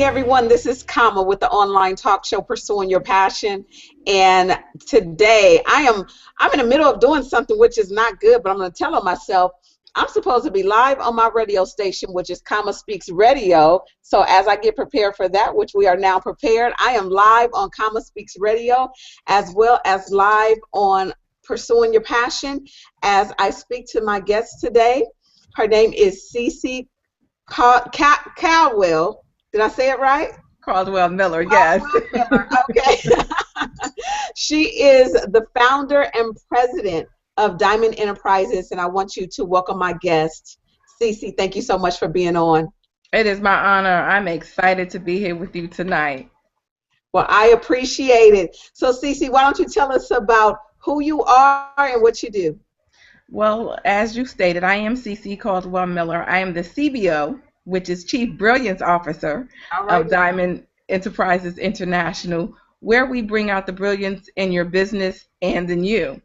morning, everyone. This is Kama with the online talk show Pursuing Your Passion. And today I'm in the middle of doing something which is not good, but I'm going to tell on myself. I'm supposed to be live on my radio station, which is Kama Speaks Radio. So as I get prepared for that, which we are now prepared, I am live on Kama Speaks Radio, as well as live on Pursuing Your Passion, as I speak to my guest today. Her name is Cee Cee Caldwell. Did I say it right? CaldwellMiller, yes. Caldwell-Miller, okay. She is the founder and president of Diamond Enterprises, and I want you to welcome my guest. Cee Cee, thank you so much for being on. It is my honor. I'm excited to be here with you tonight. Well, I appreciate it. So, Cee Cee, why don't you tell us about who you are and what you do? Well, as you stated, I am Cee Cee Caldwell-Miller. I am the CBO, which is Chief Brilliance Officer of Diamond Enterprises International, where we bring out the brilliance in your business and in you.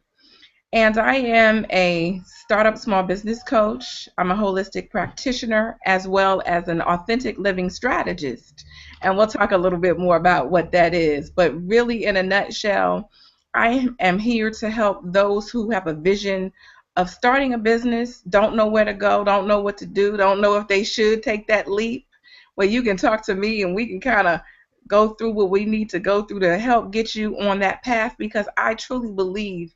And I am a startup small business coach. I'm a holistic practitioner, as well as an authentic living strategist. And we'll talk a little bit more about what that is. But really, in a nutshell, I am here to help those who have a vision of starting a business, don't know where to go, don't know what to do, don't know if they should take that leap. Well, you can talk to me and we can kind of go through what we need to go through to help get you on that path, because I truly believe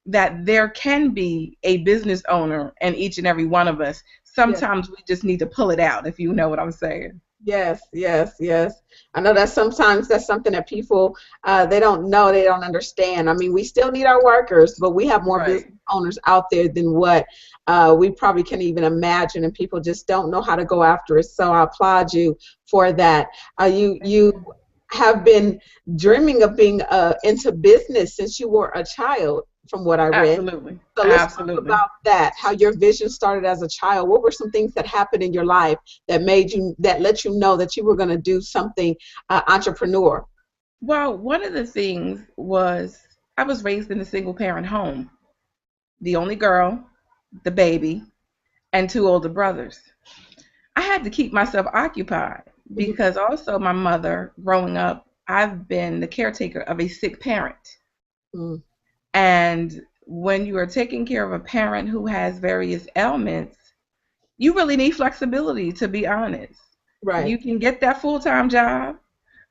that there can be a business owner in each and every one of us. Sometimes we just need to pull it out, if you know what I'm saying. Yes, yes, yes. I know that sometimes that's something that people, they don't know, they don't understand. I mean, we still need our workers, but we have more business owners out there than what we probably can even imagine, and people just don't know how to go after it. So I applaud you for that. You have been dreaming of being into business since you were a child, from what I read. Absolutely. So let's talk about that, how your vision started as a child. What were some things that happened in your life that let you know that you were going to do something entrepreneur? Well, one of the things was I was raised in a single parent home. The only girl, the baby, and two older brothers. I had to keep myself occupied because also my mother, growing up, I've been the caretaker of a sick parent. Mm. And when you are taking care of a parent who has various ailments, you really need flexibility, to be honest. Right. You can get that full-time job,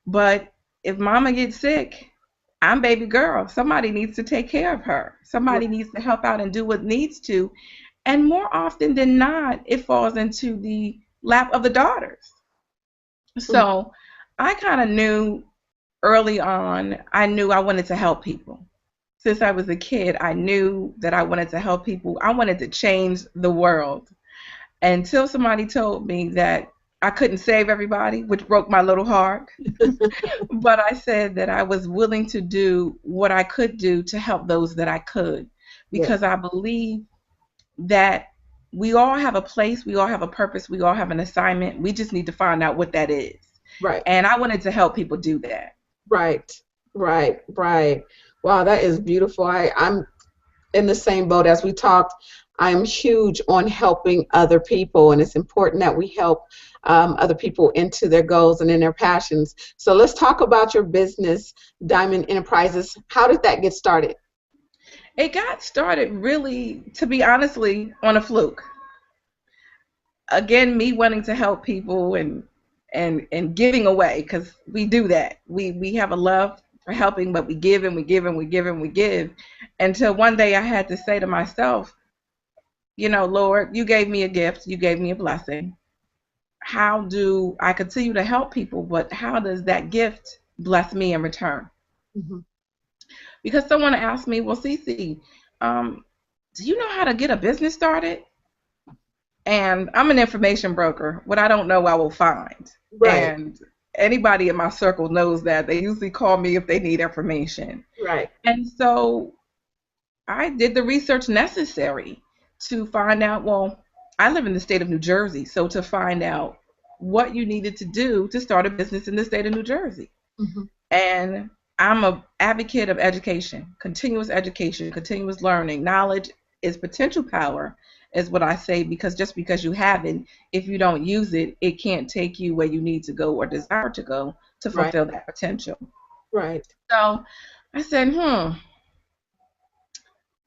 but if mama gets sick, I'm baby girl. Somebody needs to take care of her. Somebody needs to help out and do what needs to. And more often than not, it falls into the lap of the daughters. So I kind of knew early on, I knew I wanted to help people. Since I was a kid, I knew that I wanted to help people. I wanted to change the world. Until somebody told me that I couldn't save everybody, which broke my little heart. But I said that I was willing to do what I could do to help those that I could. Because I believe that we all have a place, we all have a purpose, we all have an assignment. We just need to find out what that is. Right. And I wanted to help people do that. Right. Right. Right. Wow, that is beautiful. I'm in the same boat as we talked. I'm huge on helping other people, and it's important that we help other people into their goals and in their passions. So let's talk about your business, Diamond Enterprises. How did that get started? It got started really, to be honestly, on a fluke. Again, me wanting to help people and giving away, because we do that. We have a love for helping, but we give and we give and we give and we give, until one day I had to say to myself, you know, Lord, you gave me a gift, you gave me a blessing. How do I continue to help people, but how does that gift bless me in return? Mm-hmm. Because someone asked me, well, Cee Cee, do you know how to get a business started? And I'm an information broker. What I don't know, I will find. Right. And anybody in my circle knows that. They usually call me if they need information. Right. And so I did the research necessary to find out, well, I live in the state of New Jersey, so to find out what you needed to do to start a business in the state of New Jersey. Mm-hmm. And I'm an advocate of education, continuous learning. Knowledge is potential power, is what I say, because just because you have it, if you don't use it, it can't take you where you need to go or desire to go to Right. fulfill that potential. Right. So I said, well,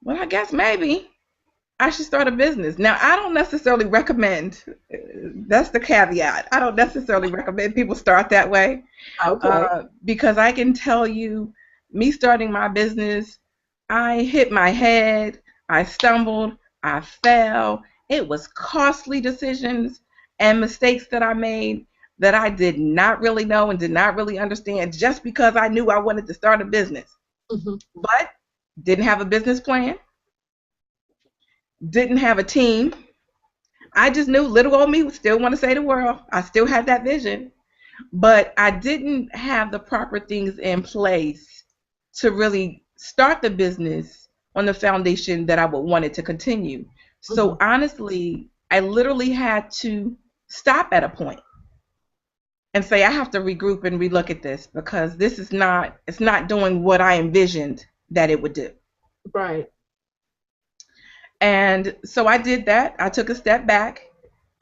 I guess maybe I should start a business. Now, I don't necessarily recommend, that's the caveat, I don't necessarily recommend people start that way. Okay. Because I can tell you, me starting my business, I hit my head, I stumbled, I fell. It was costly decisions and mistakes that I made that I did not really know and did not really understand just because I knew I wanted to start a business. Mm-hmm. But didn't have a business plan, didn't have a team. I just knew little old me would still want to save the world. I still had that vision, but I didn't have the proper things in place to really start the business on the foundation that I would want it to continue. So honestly, I literally had to stop at a point and say, I have to regroup and relook at this, because this is not, it's not doing what I envisioned that it would do. Right. And so I did that. I took a step back.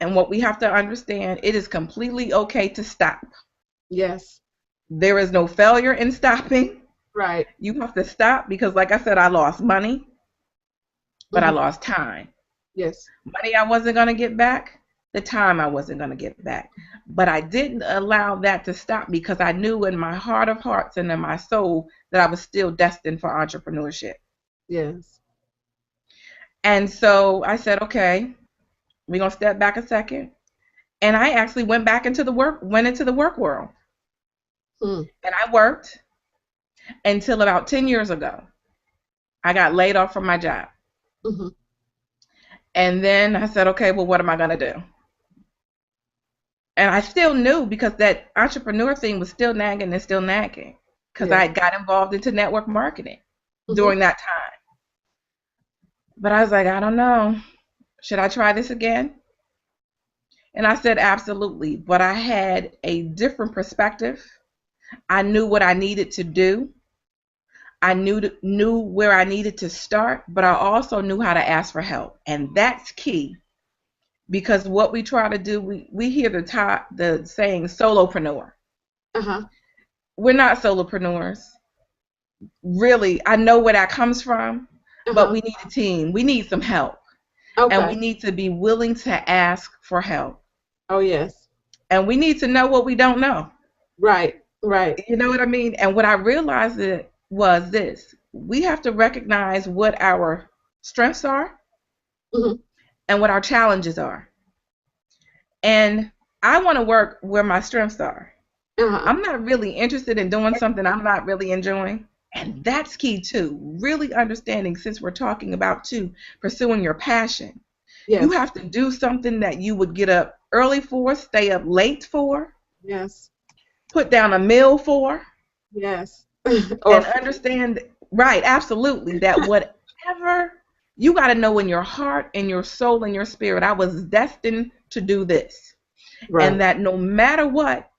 And what we have to understand, it is completely okay to stop. Yes. There is no failure in stopping. Right. You have to stop because, like I said, I lost money, but I lost time. Yes. Money I wasn't going to get back, the time I wasn't going to get back. But I didn't allow that to stop, because I knew in my heart of hearts and in my soul that I was still destined for entrepreneurship. Yes. And so I said, okay, we're going to step back a second. And I actually went into the work world. And I worked until about 10 years ago. I got laid off from my job. And then I said, okay, well, what am I going to do? And I still knew, because that entrepreneur thing was still nagging, because I got involved into network marketing during that time. But I was like, I don't know. Should I try this again? And I said, absolutely. But I had a different perspective. I knew what I needed to do. I knew where I needed to start, but I also knew how to ask for help. And that's key, because what we try to do, we hear the saying solopreneur. We're not solopreneurs. Really, I know where that comes from, but we need a team. We need some help. Okay. And we need to be willing to ask for help. Oh, yes. And we need to know what we don't know. Right, right. You know what I mean? And what I realized was this: we have to recognize what our strengths are and what our challenges are. And I want to work where my strengths are. I'm not really interested in doing something I'm not really enjoying. And that's key too. Really understanding, since we're talking about pursuing your passion. Yes. You have to do something that you would get up early for, stay up late for. Yes. Put down a meal for. Yes. And understand, right, absolutely, that whatever, you got to know in your heart, in your soul, in your spirit, I was destined to do this. Right. And that no matter what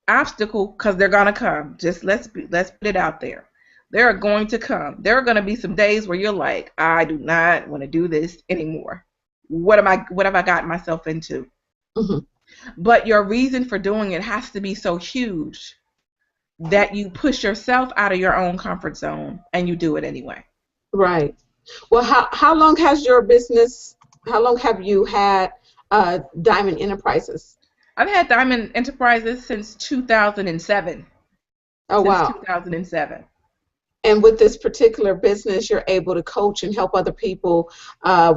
obstacle, because they're going to come, just let's put it out there. They're going to come. There are going to be some days where you're like, I do not want to do this anymore. What have I gotten myself into? But your reason for doing it has to be so huge that you push yourself out of your own comfort zone and you do it anyway. Right. Well, how long has your business, how long have you had Diamond Enterprises? I've had Diamond Enterprises since 2007. Oh, wow. Since 2007. And with this particular business, you're able to coach and help other people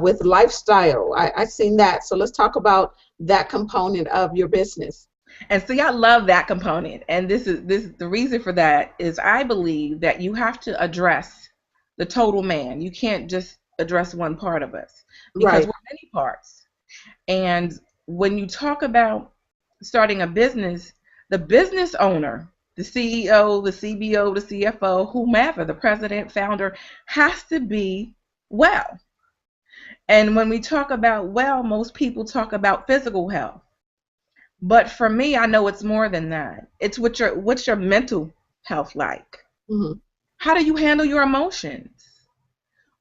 with lifestyle. I've seen that. So let's talk about that component of your business. And see, I love that component. And this is the reason for that is I believe that you have to address the total man. You can't just address one part of us, because we're many parts. And when you talk about starting a business, the business owner, the CEO, the CBO, the CFO, whomever, the president, founder, has to be well. And when we talk about well, most people talk about physical health. But for me, I know it's more than that. It's what's your mental health like? How do you handle your emotions?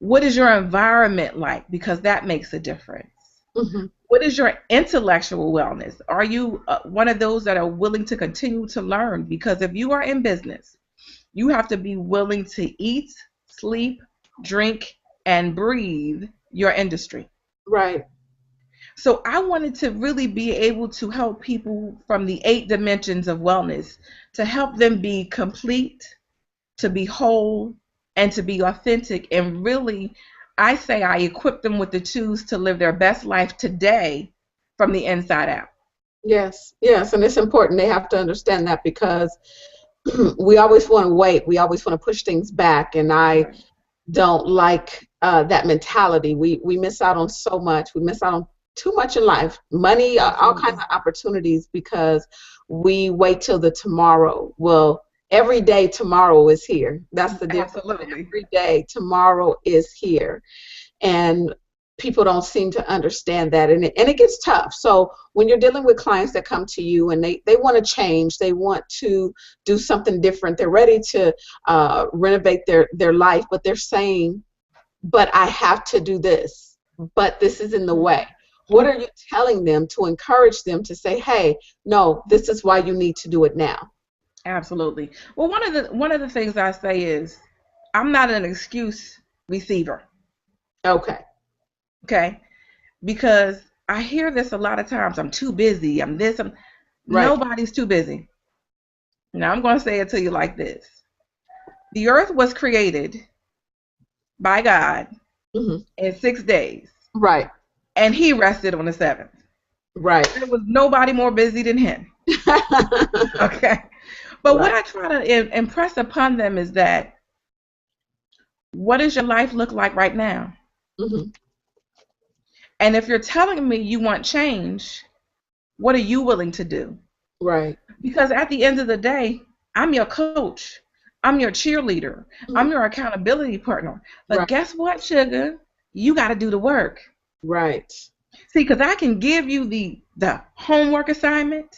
What is your environment like? Because that makes a difference. Mm-hmm. What is your intellectual wellness? Are you one of those that are willing to continue to learn? Because if you are in business, you have to be willing to eat, sleep, drink, and breathe your industry. Right. So I wanted to really be able to help people from the 8 dimensions of wellness, to help them be complete, to be whole, and to be authentic. And really, I say I equip them with the tools to live their best life today from the inside out. Yes, yes, and it's important. They have to understand that, because we always want to wait. We always want to push things back, and I don't like that mentality. We miss out on so much. We miss out on too much in life, money, all kinds of opportunities, because we wait till the tomorrow. Well, every day tomorrow is here. That's the difference. Absolutely. Every day tomorrow is here, and people don't seem to understand that, and it gets tough. So when you're dealing with clients that come to you and they want to change, they want to do something different, they're ready to renovate their life, but they're saying, but I have to do this, but this is in the way. What are you telling them to encourage them to say, hey, no, this is why you need to do it now? Absolutely. Well, one of the things I say is, I'm not an excuse receiver. Okay. Okay? Because I hear this a lot of times. I'm too busy. I'm this. Right. Nobody's too busy. Now, I'm going to say it to you like this. The earth was created by God in 6 days. Right. And he rested on the 7th. Right. There was nobody more busy than him. Okay. But what I try to impress upon them is that, what does your life look like right now? And if you're telling me you want change, what are you willing to do? Right. Because at the end of the day, I'm your coach. I'm your cheerleader. I'm your accountability partner. But guess what, sugar? You got to do the work. Right. See, because I can give you the homework assignment.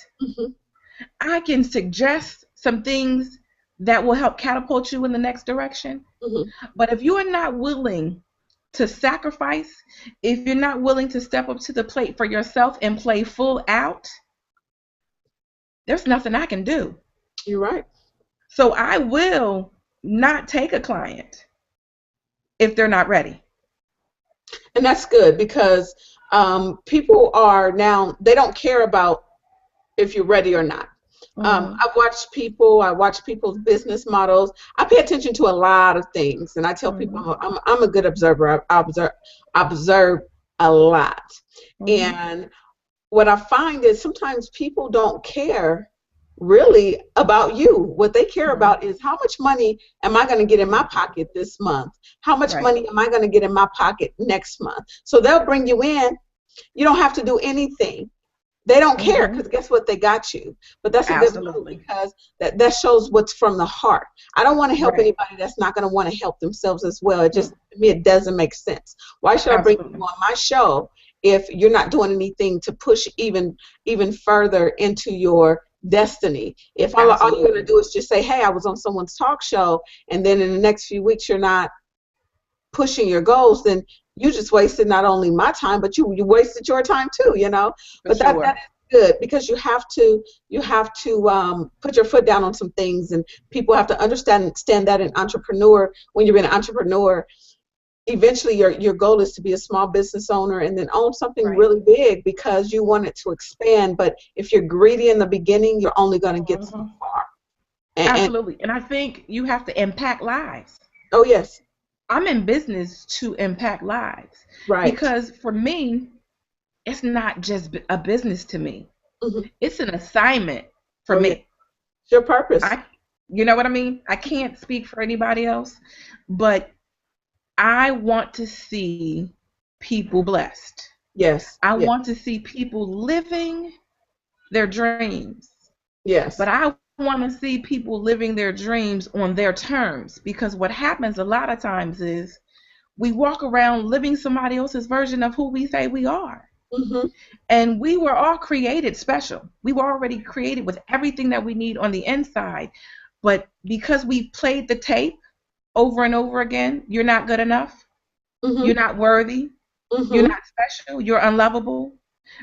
I can suggest some things that will help catapult you in the next direction. But if you are not willing to sacrifice, if you're not willing to step up to the plate for yourself and play full out, there's nothing I can do. You're right. So I will not take a client if they're not ready. And that's good, because people are now, they don't care about if you're ready or not. I watch people's business models. I pay attention to a lot of things, and I tell people I'm a good observer. I observe a lot. And what I find is sometimes people don't care really about you. What they care about is, how much money am I going to get in my pocket this month? How much money am I going to get in my pocket next month? So they'll bring you in. You don't have to do anything. They don't care, because guess what? They got you. But that's a good move, because that shows what's from the heart. I don't want to help anybody that's not going to want to help themselves as well. It just, to me, it doesn't make sense. Why should I bring you on my show if you're not doing anything to push even further into your destiny? If all you're going to do is just say, hey, I was on someone's talk show, and then in the next few weeks you're not pushing your goals, then you just wasted not only my time, but you wasted your time too, you know. But that is good, because you have to put your foot down on some things, and people have to understand that an entrepreneur, when you're an entrepreneur, eventually your goal is to be a small business owner and then own something really big, because you want it to expand. But if you're greedy in the beginning, you're only going to get so far. Absolutely. And I think you have to impact lives. Oh, yes. I'm in business to impact lives. Right. Because for me, it's not just a business to me. It's an assignment for me. It's your purpose. You know what I mean? I can't speak for anybody else, but I want to see people blessed. Yes. I want to see people living their dreams. Yes. But I want to see people living their dreams on their terms, because what happens a lot of times is we walk around living somebody else's version of who we say we are. And we were all created special. We were already created with everything that we need on the inside. But because we played the tape over and over again, you're not good enough, You're not worthy. You're not special. You're unlovable.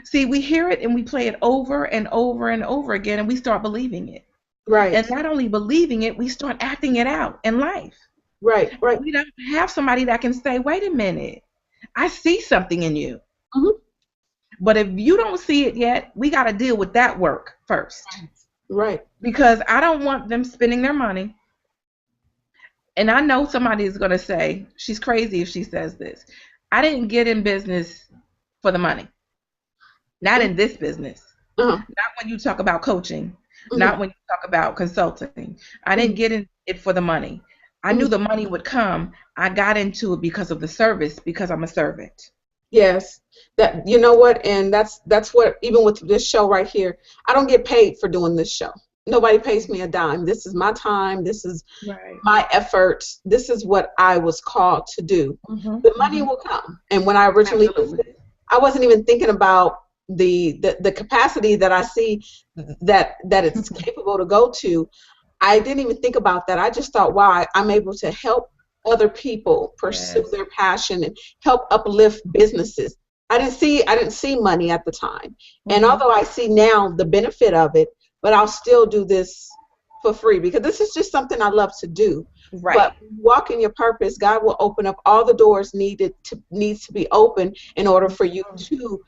See, we hear it and we play it over and over and over again, and we start believing it. Right. And not only believing it, we start acting it out in life. Right. Right. We don't have somebody that can say, wait a minute, I see something in you. But if you don't see it yet, we got to deal with that work first. Right. Because I don't want them spending their money. And I know somebody is going to say, she's crazy if she says this. I didn't get in business for the money. Not in this business. Not when you talk about coaching. Not when you talk about consulting. I didn't get in it for the money. I knew the money would come. I got into it because of the service, because I'm a servant. Yes. That, you know what, and that's what, even with this show right here, I don't get paid for doing this show. Nobody pays me a dime. This is my time. This is my effort. This is what I was called to do. The money will come. And when I originally I wasn't even thinking about the capacity that I see that it's capable to go to. I didn't even think about that. I just thought, wow, I'm able to help other people pursue their passion and help uplift businesses. I didn't see money at the time. And although I see now the benefit of it, but I'll still do this for free because this is just something I love to do. Right. But walk in your purpose, God will open up all the doors needs to be open in order for you to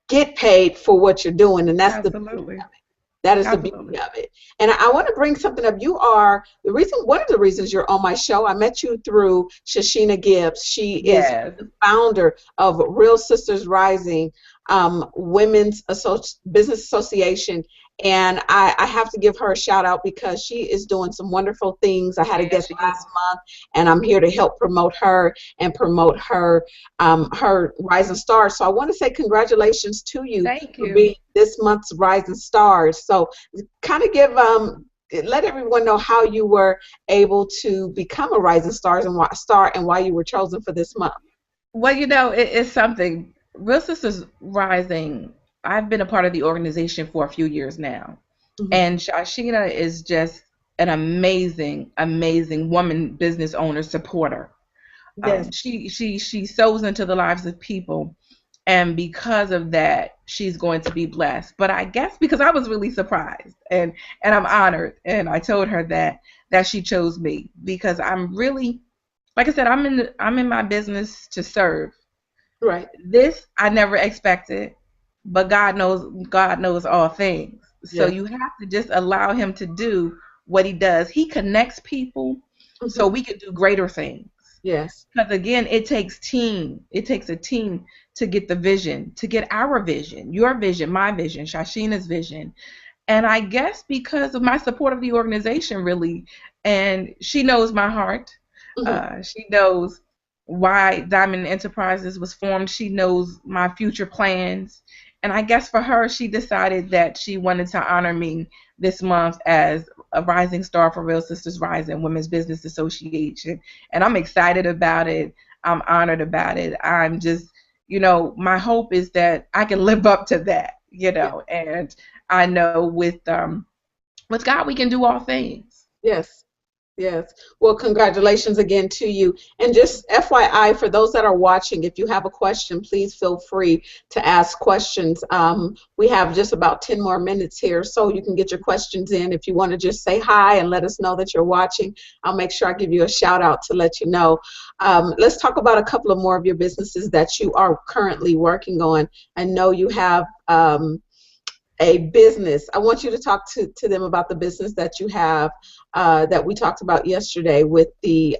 get paid for what you're doing. And that's the beauty of it. That is the beauty of it. And I want to bring something up. You are one of the reasons you're on my show. I met you through Shashina Gibbs. She is the founder of Real Sisters Rising Women's Business Association. And I have to give her a shout out because she is doing some wonderful things. I had a guest last month, and I'm here to help promote her and promote her Rising Stars. So I want to say congratulations to you. Thank you. For being this month's Rising Stars. So kind of let everyone know how you were able to become a Rising Stars and why you were chosen for this month. Well, you know, it's something. Real Sisters Rising, I've been a part of the organization for a few years now. And Shashina is just an amazing, amazing woman business owner supporter. Yes. She sows into the lives of people. And because of that, she's going to be blessed. But I guess because I was really surprised and I'm honored. And I told her that she chose me because I'm really, like I said, I'm in my business to serve. Right. This I never expected, but God knows all things. So you have to just allow him to do what he does. He connects people so we can do greater things. Yes. Because again, it takes a team to get the vision, to get our vision, your vision, my vision, Shashina's vision. And I guess because of my support of the organization, really, and she knows my heart. She knows why Diamond Enterprises was formed. She knows my future plans. And I guess for her, she decided that she wanted to honor me this month as a rising star for Real Sisters Rising Women's Business Association. And I'm excited about it. I'm honored about it. I'm just, my hope is that I can live up to that, and I know with God, we can do all things. Yes. Yes. Well, congratulations again to you. And just FYI, for those that are watching, if you have a question, please feel free to ask questions. We have just about 10 more minutes here, so you can get your questions in. If you want to just say hi and let us know that you're watching, I'll make sure I give you a shout out to let you know. Let's talk about a couple of more of your businesses that you are currently working on. I know you have a business. I want you to talk to them about the business that you have that we talked about yesterday with the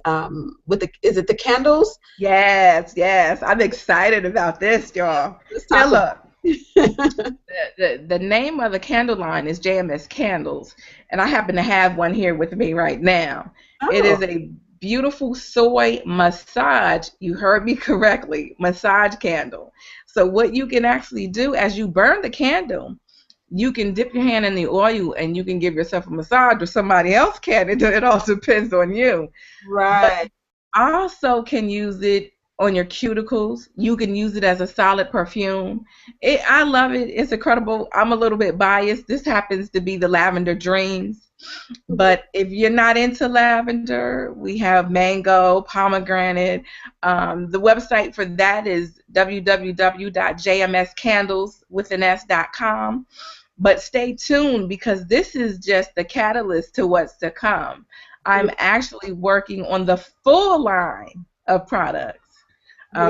is it the candles? Yes. I'm excited about this, y'all. Now look, the name of the candle line is JMS Candles, and I happen to have one here with me right now. It is a beautiful soy massage, you heard me correctly, massage candle. So what you can actually do as you burn the candle, you can dip your hand in the oil and you can give yourself a massage, or somebody else can. It all depends on you. Right. But also can use it on your cuticles. You can use it as a solid perfume. I love it. It's incredible. I'm a little bit biased. This happens to be the Lavender Dreams. But if you're not into lavender, we have mango, pomegranate. The website for that is www.jmscandles.com. But stay tuned, because this is just the catalyst to what's to come. I'm actually working on the full line of products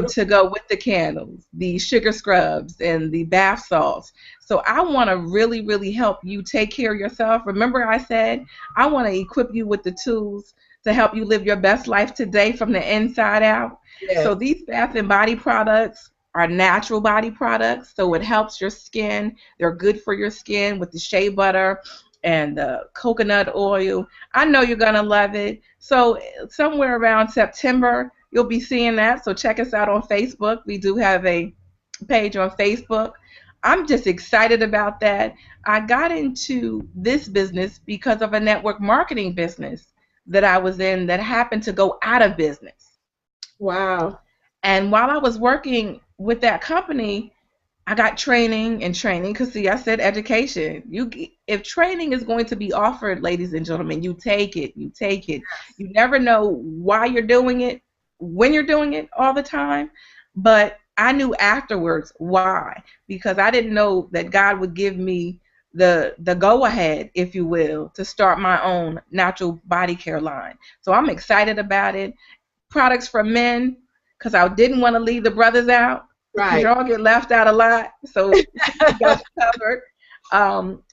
to go with the candles, the sugar scrubs, and the bath salts. So I want to really, really help you take care of yourself. Remember I said I want to equip you with the tools to help you live your best life today from the inside out. Yes. So these bath and body products are natural body products, so it helps your skin. They're good for your skin with the shea butter and the coconut oil. I know you're going to love it. So somewhere around September, you'll be seeing that. So check us out on Facebook. We do have a page on Facebook. I'm just excited about that. I got into this business because of a network marketing business that I was in that happened to go out of business. Wow. And while I was working with that company, I got training, because see, I said education. If training is going to be offered, ladies and gentlemen, you take it. You take it. You never know why you're doing it, when you're doing it all the time. But I knew afterwards why, because I didn't know that God would give me the go-ahead, if you will, to start my own natural body care line. So I'm excited about it. Products for men, because I didn't want to leave the brothers out. Right. Y'all get left out a lot, so we got you covered.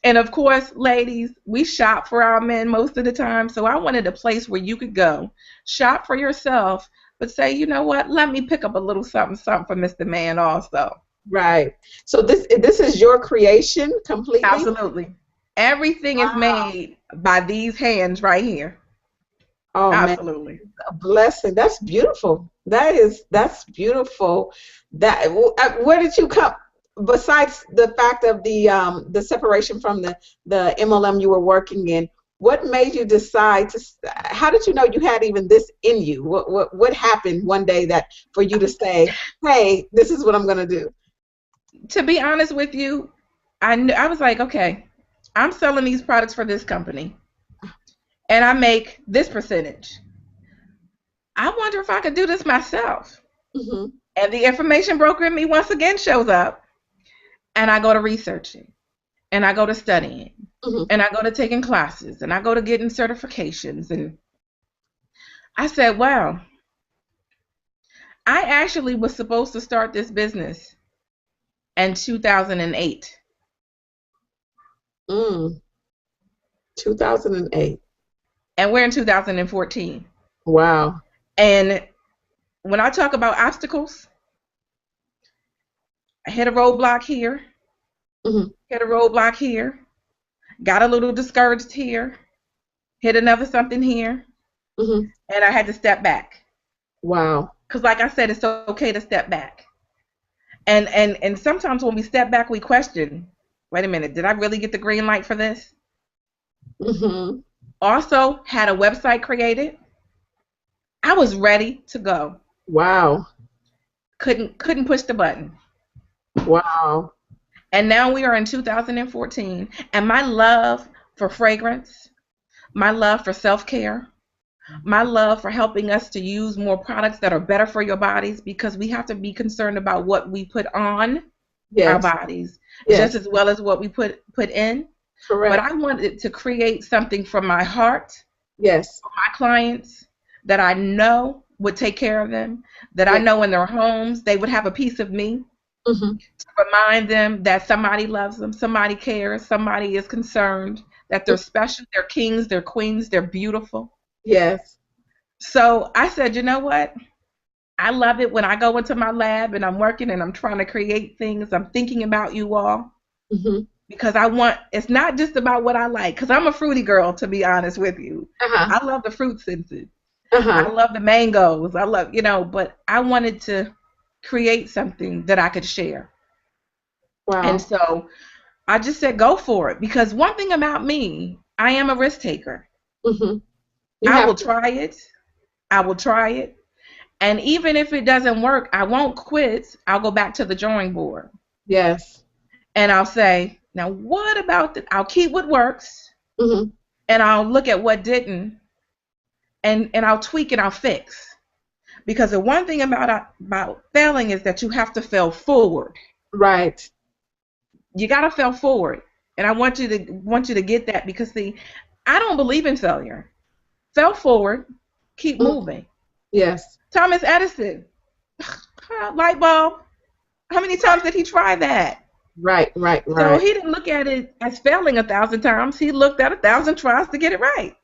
And of course, ladies, we shop for our men most of the time, so I wanted a place where you could go, shop for yourself, but say, you know what, let me pick up a little something for Mr. Man also. Right. So this is your creation completely? Absolutely. Everything is made by these hands right here. Oh, absolutely. Man. A blessing. That's beautiful. That's beautiful. Where did you come, besides the fact of the separation from the MLM you were working in? What made you decide to? How did you know you had even this in you? What happened one day that for you to say, "Hey, this is what I'm going to do"? To be honest with you, I was like, okay, I'm selling these products for this company, and I make this percentage. I wonder if I could do this myself. Mm-hmm. And the information broker in me once again shows up, and I go to researching, and I go to studying, mm-hmm. and I go to taking classes, and I go to getting certifications. And I said, wow, I actually was supposed to start this business in 2008. 2008. And we're in 2014. Wow. And when I talk about obstacles, I hit a roadblock here, mm-hmm. hit a roadblock here, got a little discouraged here, hit another something here, mm-hmm. and I had to step back. Wow. Because like I said, it's okay to step back. And sometimes when we step back, we question, wait a minute, did I really get the green light for this? Mm-hmm. Also had a website created. I was ready to go. Wow. Couldn't push the button. Wow. And now we are in 2014, and my love for fragrance, my love for self-care, my love for helping us to use more products that are better for your bodies, because we have to be concerned about what we put on our bodies, just as well as what we put in. Correct. But I wanted to create something from my heart, for my clients, that I know would take care of them, that I know in their homes they would have a piece of me, mm-hmm. to remind them that somebody loves them, somebody cares, somebody is concerned, that they're special, they're kings, they're queens, they're beautiful. Yes. So I said, you know what? I love it when I go into my lab and I'm working and I'm trying to create things. I'm thinking about you all, mm-hmm. because it's not just about what I like, because I'm a fruity girl, to be honest with you. Uh-huh. I love the fruit senses. Uh-huh. I love the mangoes. I love, but I wanted to create something that I could share. Wow. And so I just said, go for it. Because one thing about me, I am a risk taker. Mm-hmm. I will try it. I will try it. And even if it doesn't work, I won't quit. I'll go back to the drawing board. Yes. And I'll say, now what about I'll keep what works. Mm-hmm. and I'll look at what didn't, and I'll tweak and I'll fix. Because the one thing about failing is that you have to fail forward. Right. You got to fail forward. And I want you to get that, because see, I don't believe in failure. Fail forward, keep moving. Yes. Thomas Edison, light bulb. How many times did he try that? Right. So he didn't look at it as failing 1,000 times. He looked at 1,000 tries to get it right.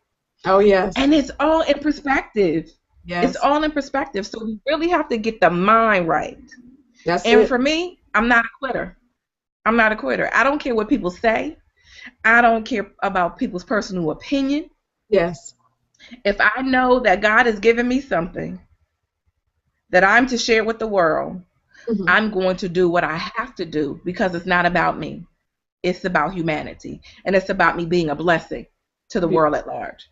Oh, yes. And it's all in perspective. Yes. It's all in perspective. So we really have to get the mind right. That's and it. For me, I'm not a quitter. I'm not a quitter. I don't care what people say. I don't care about people's personal opinion. Yes. If I know that God has given me something that I'm to share with the world, I'm going to do what I have to do, because it's not about me. It's about humanity. And it's about me being a blessing to the world at large.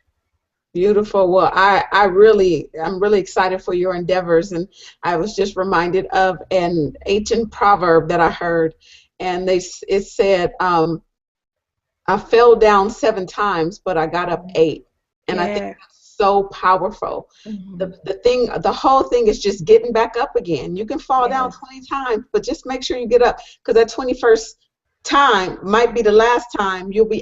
Beautiful. Well, I'm really excited for your endeavors. And I was just reminded of an ancient proverb that I heard. And it said, I fell down 7 times, but I got up 8. And I think that's so powerful. The whole thing is just getting back up again. You can fall down 20 times, but just make sure you get up, because that 21st time might be the last time you'll be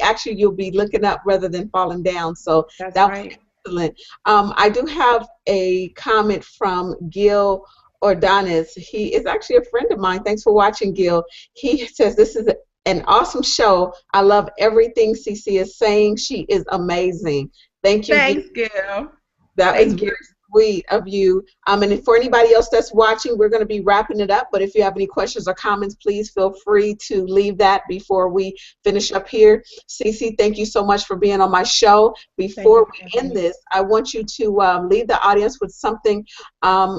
looking up rather than falling down. So that's that right. was excellent. I do have a comment from Gil Ordonez. He is actually a friend of mine. Thanks for watching, Gil. He says, this is an awesome show. I love everything Cee Cee is saying. She is amazing. Thank you. Thanks, Gil. That is very sweet of you. And for anybody else that's watching, we're going to be wrapping it up. But if you have any questions or comments, please feel free to leave that before we finish up here. Cee Cee, thank you so much for being on my show. Before we end this, I want you to leave the audience with something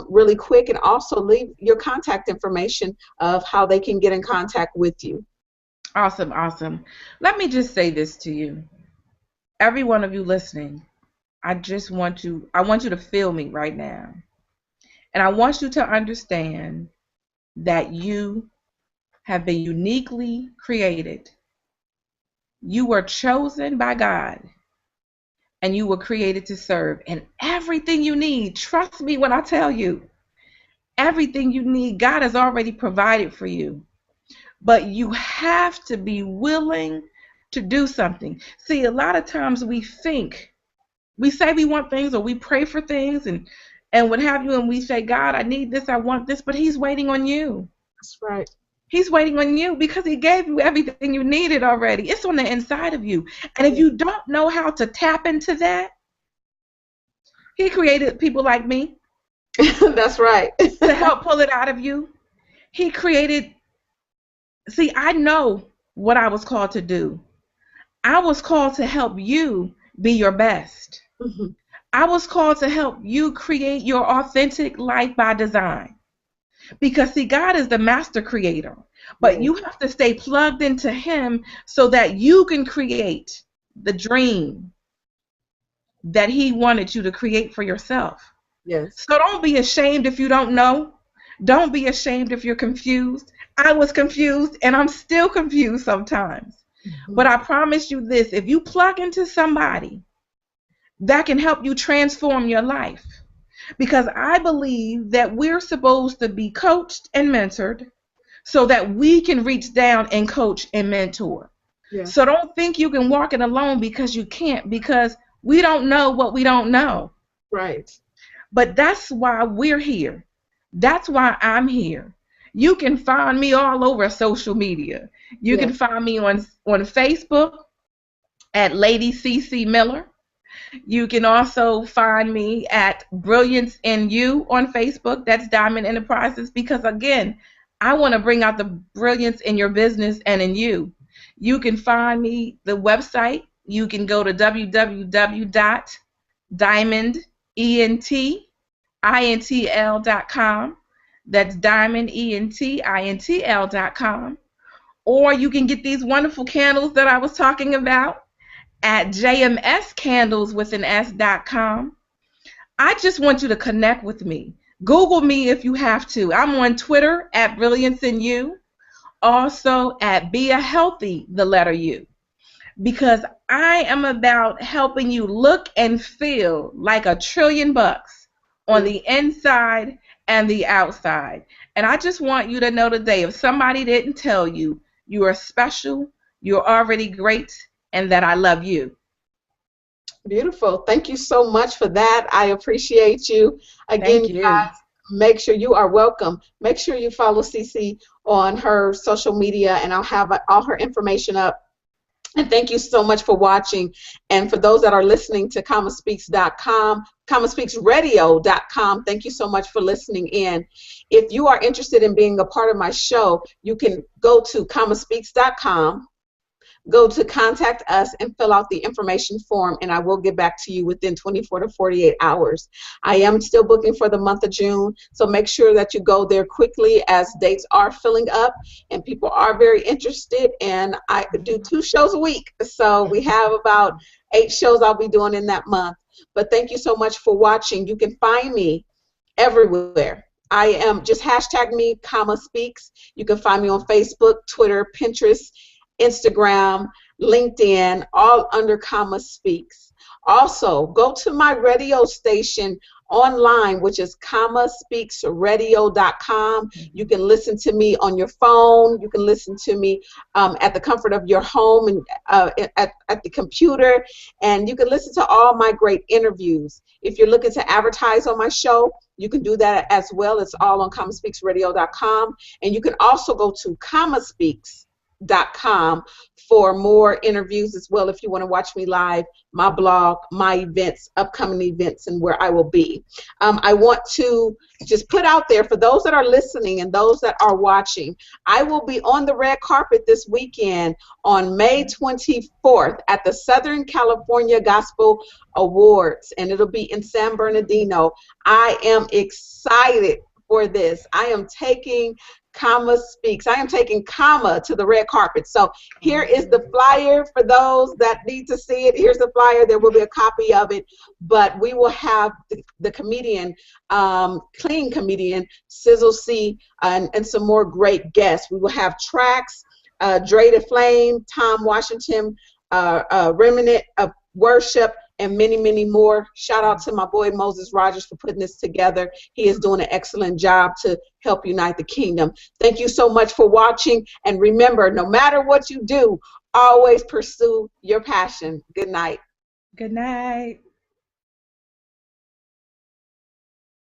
really quick, and also leave your contact information of how they can get in contact with you. Awesome, awesome. Let me just say this to you. Every one of you listening, I want you to feel me right now. And I want you to understand that you have been uniquely created. You were chosen by God, and you were created to serve. And everything you need, trust me when I tell you, everything you need, God has already provided for you. But you have to be willing to do something. See, a lot of times we say we want things, or we pray for things and what have you, and we say, God, I need this, I want this, but he's waiting on you. That's right. He's waiting on you, because he gave you everything you needed already. It's on the inside of you. And if you don't know how to tap into that, he created people like me. That's right. To help pull it out of you. See, I know what I was called to do. I was called to help you be your best. I was called to help you create your authentic life by design. Because, see, God is the master creator. But you have to stay plugged into him so that you can create the dream that he wanted you to create for yourself. Yes. So don't be ashamed if you don't know. Don't be ashamed if you're confused. I was confused, and I'm still confused sometimes. But I promise you this, if you plug into somebody that can help you transform your life, because I believe that we're supposed to be coached and mentored so that we can reach down and coach and mentor. So don't think you can walk it alone, because you can't, because we don't know what we don't know. Right. But that's why we're here. That's why I'm here. You can find me all over social media. You can find me on Facebook at Lady Cee Cee Miller. You can also find me at Brilliance in You on Facebook. That's Diamond Enterprises, because, again, I want to bring out the brilliance in your business and in you. You can find me, the website. You can go to www.diamondentl.com. That's diamondentl.com. Or you can get these wonderful candles that I was talking about at JMS Candles with an S.com. I just want you to connect with me. Google me if you have to. I'm on Twitter at Brilliance in You. Also at Be a Healthy, the letter U. because I am about helping you look and feel like $1 trillion on the inside and the outside. And I just want you to know today, if somebody didn't tell you, you are special, you're already great, and that I love you. Beautiful. Thank you so much for that. I appreciate you. Again, Thank you. guys, make sure you are welcome. Make sure you follow Cee Cee on her social media, and I'll have all her information up. And thank you so much for watching. And for those that are listening to commaspeaks.com, commaspeaksradio.com, thank you so much for listening in. If you are interested in being a part of my show, you can go to commaspeaks.com, go to contact us, and fill out the information form, and I will get back to you within 24 to 48 hours. I am still booking for the month of June, so make sure that you go there quickly as dates are filling up and people are very interested. And I do 2 shows a week, so we have about 8 shows I'll be doing in that month. But thank you so much for watching. You can find me everywhere. I am just hashtag me, Speaks. You can find me on Facebook, Twitter, Pinterest, Instagram, LinkedIn, all under Speaks. Also, go to my radio station online, which is commaspeaksradio.com. You can listen to me on your phone. You can listen to me at the comfort of your home and at the computer. And you can listen to all my great interviews. If you're looking to advertise on my show, you can do that as well. It's all on commaspeaksradio.com. And you can also go to commaspeaks.com for more interviews as well if you want to watch me live, my blog, my events, upcoming events, and where I will be. I want to just put out there for those that are listening and those that are watching, I will be on the red carpet this weekend on May 24th at the Southern California Gospel Awards, and it'll be in San Bernardino. I am excited for this. I am taking Speaks. I am taking Comma to the red carpet. So here is the flyer for those that need to see it. Here's the flyer. There will be a copy of it, but we will have the comedian, clean comedian, Cee Cee, and some more great guests. We will have tracks, Dre the Flame, Tom Washington, Remnant of Worship, and many, many more. Shout out to my boy Moses Rogers for putting this together. He is doing an excellent job to help unite the kingdom. Thank you so much for watching. And remember, no matter what you do, always pursue your passion. Good night. Good night.